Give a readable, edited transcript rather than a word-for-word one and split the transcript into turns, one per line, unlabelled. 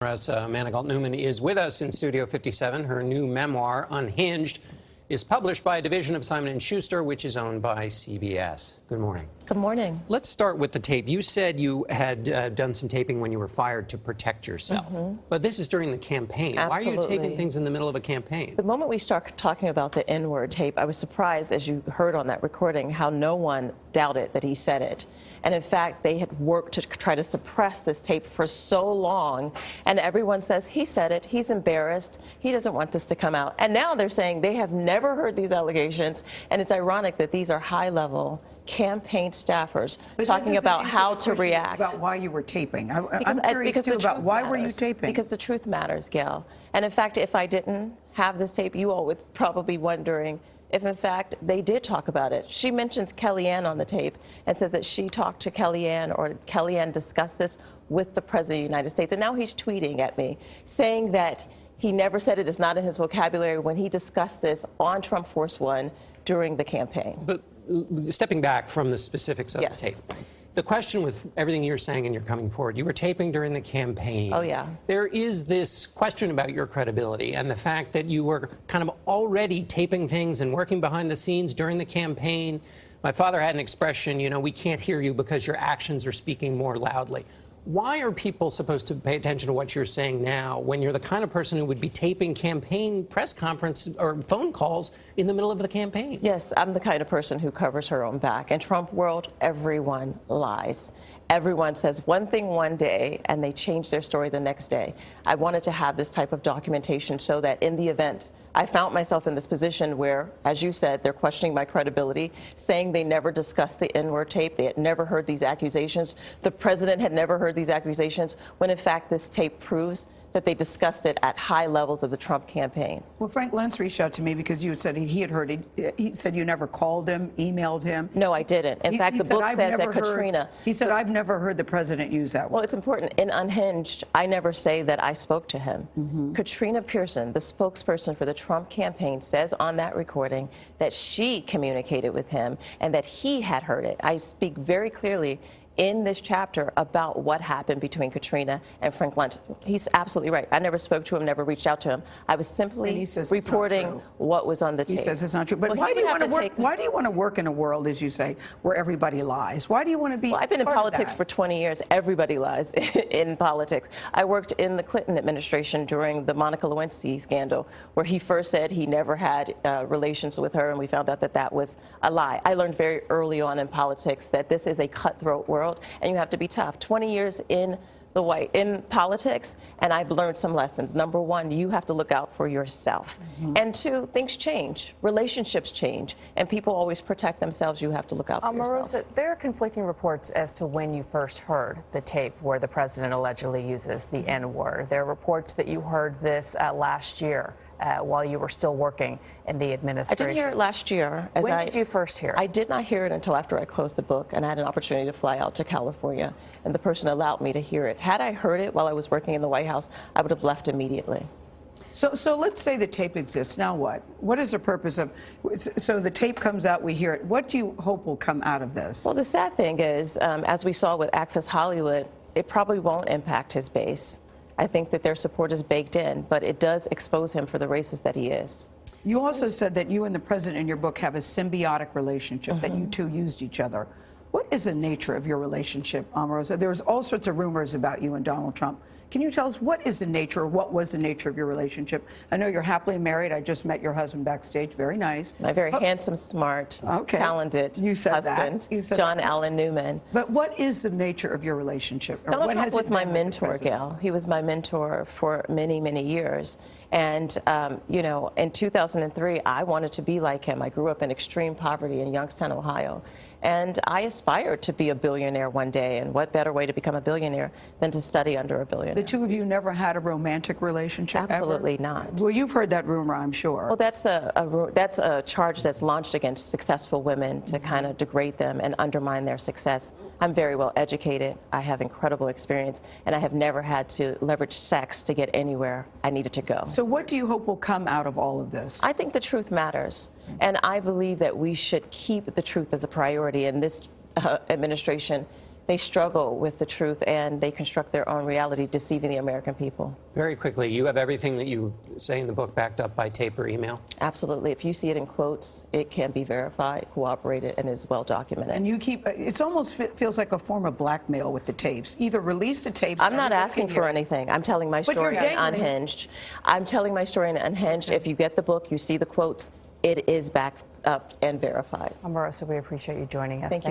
Omarosa Manigault Newman is with us in Studio 57. Her new memoir, Unhinged, is published by a division of Simon & Schuster, which is owned by CBS. Good morning.
Good morning.
Let's start with the tape. You said you had done some taping when you were fired to protect yourself. But this is during the campaign.
Absolutely.
Why are you taping things in the middle of a campaign?
The moment we start talking about the N-word tape, I was surprised, as you heard on that recording, how no one doubted that he said it. And in fact, they had worked to try to suppress this tape for so long. And everyone says, he said it, he's embarrassed, he doesn't want this to come out. And now they're saying they have never heard these allegations. And it's ironic that these are high-level campaign staffers talking about how to react.
About why you were taping. I'm curious too about why were you taping?
Because the truth matters, Gail. And in fact, if I didn't have this tape, you all would probably be wondering if in fact they did talk about it. She mentions Kellyanne on the tape and says that she talked to Kellyanne, or Kellyanne discussed this with the President of the United States. And now he's tweeting at me saying that he never said it, is not in his vocabulary, when he discussed this on Trump Force One during the campaign.
But stepping back from the specifics of the tape, the question with everything you're saying and you're coming forward, you were taping during the campaign.
Oh, yeah.
There is this question about your credibility and the fact that you were kind of already taping things and working behind the scenes during the campaign. My father had an expression, you know, we can't hear you because your actions are speaking more loudly. Why are people supposed to pay attention to what you're saying now when you're the kind of person who would be taping campaign press conferences or phone calls in the middle of the campaign?
Yes, I'm the kind of person who covers her own back. In Trump world, everyone lies. Everyone says one thing one day and they change their story the next day. I wanted to have this type of documentation so that in the event I found myself in this position where, as you said, they're questioning my credibility, saying they never discussed the N-word tape, they had never heard these accusations, the president had never heard these accusations, when in fact this tape proves that they discussed it at high levels of the Trump campaign.
Well, Frank Lentz reached out to me because you said he had heard it. He said you never called him, emailed him.
No, I didn't. In fact, the book says that Katrina.
He said, I've never heard the president use that word.
Well, it's important. In Unhinged, I never say that I spoke to him. Katrina Pearson, the spokesperson for the Trump campaign, says on that recording that she communicated with him and that he had heard it. I speak very clearly in this chapter about what happened between Katrina and Frank Lentz. He's absolutely right. I never spoke to him, never reached out to him. I was simply reporting what was on the tape.
He says it's not true. But why do you want to work? Why do you want to work in a world, as you say, where everybody lies? Why do you want to be?
Well, I've been in politics for 20 years. Everybody lies in politics. I worked in the Clinton administration during the Monica Lewinsky scandal, where he first said he never had relations with her, and we found out that that was a lie. I learned very early on in politics that this is a cutthroat world, and you have to be tough. 20 years in politics, and I've learned some lessons. Number one, you have to look out for yourself. And two, things change, relationships change, and people always protect themselves. You have to look out for yourself.
Omarosa, there are conflicting reports as to when you first heard the tape where the president allegedly uses the N-word. There are reports that you heard this last year while you were still working in the administration.
I didn't hear it last year.
When did you first hear it?
I did not hear it until after I closed the book, and I had an opportunity to fly out to California, and the person allowed me to hear it. Had I heard it while I was working in the White House, I would have left immediately.
So let's say the tape exists. Now what? What is the purpose of? So the tape comes out, we hear it. What do you hope will come out of this?
Well, the sad thing is, as we saw with Access Hollywood, it probably won't impact his base. I think that their support is baked in, but it does expose him for the racist that he is.
You also said that you and the president in your book have a symbiotic relationship, that you two used each other. What is the nature of your relationship, Omarosa? There's all sorts of rumors about you and Donald Trump. Can you tell us what is the nature, or what was the nature of your relationship? I know you're happily married. I just met your husband backstage. Very nice.
My very handsome, smart, talented husband, John Allen Newman.
But what is the nature of your relationship?
Donald Trump was my mentor, Gail. He was my mentor for many, many years. And, you know, in 2003, I wanted to be like him. I grew up in extreme poverty in Youngstown, Ohio. And I aspired to be a billionaire one day. And what better way to become a billionaire than to study under a billionaire?
The two of you never had a romantic relationship?
Absolutely not.
Well, you've heard that rumor, I'm sure.
Well, that's a charge that's launched against successful women to kind of degrade them and undermine their success. I'm very well educated. I have incredible experience, and I have never had to leverage sex to get anywhere I needed to go.
So what do you hope will come out of all of this?
I think the truth matters, and I believe that we should keep the truth as a priority, and this administration they struggle with the truth and they construct their own reality, deceiving the American people.
Very quickly, you have everything that you say in the book backed up by tape or email?
Absolutely. If you see it in quotes, it can be verified, corroborated, and is well documented.
And you keep, it's almost feels like a form of blackmail with the tapes. Either release the tapes.
I'm not
everybody
asking
can
for
hear it.
anything. I'm telling my
But you're
story on
dangling-
Unhinged. I'm telling my story on Unhinged. If you get the book, you see the quotes, it is backed up and verified.
Omarosa, we appreciate you joining us.
Thank you.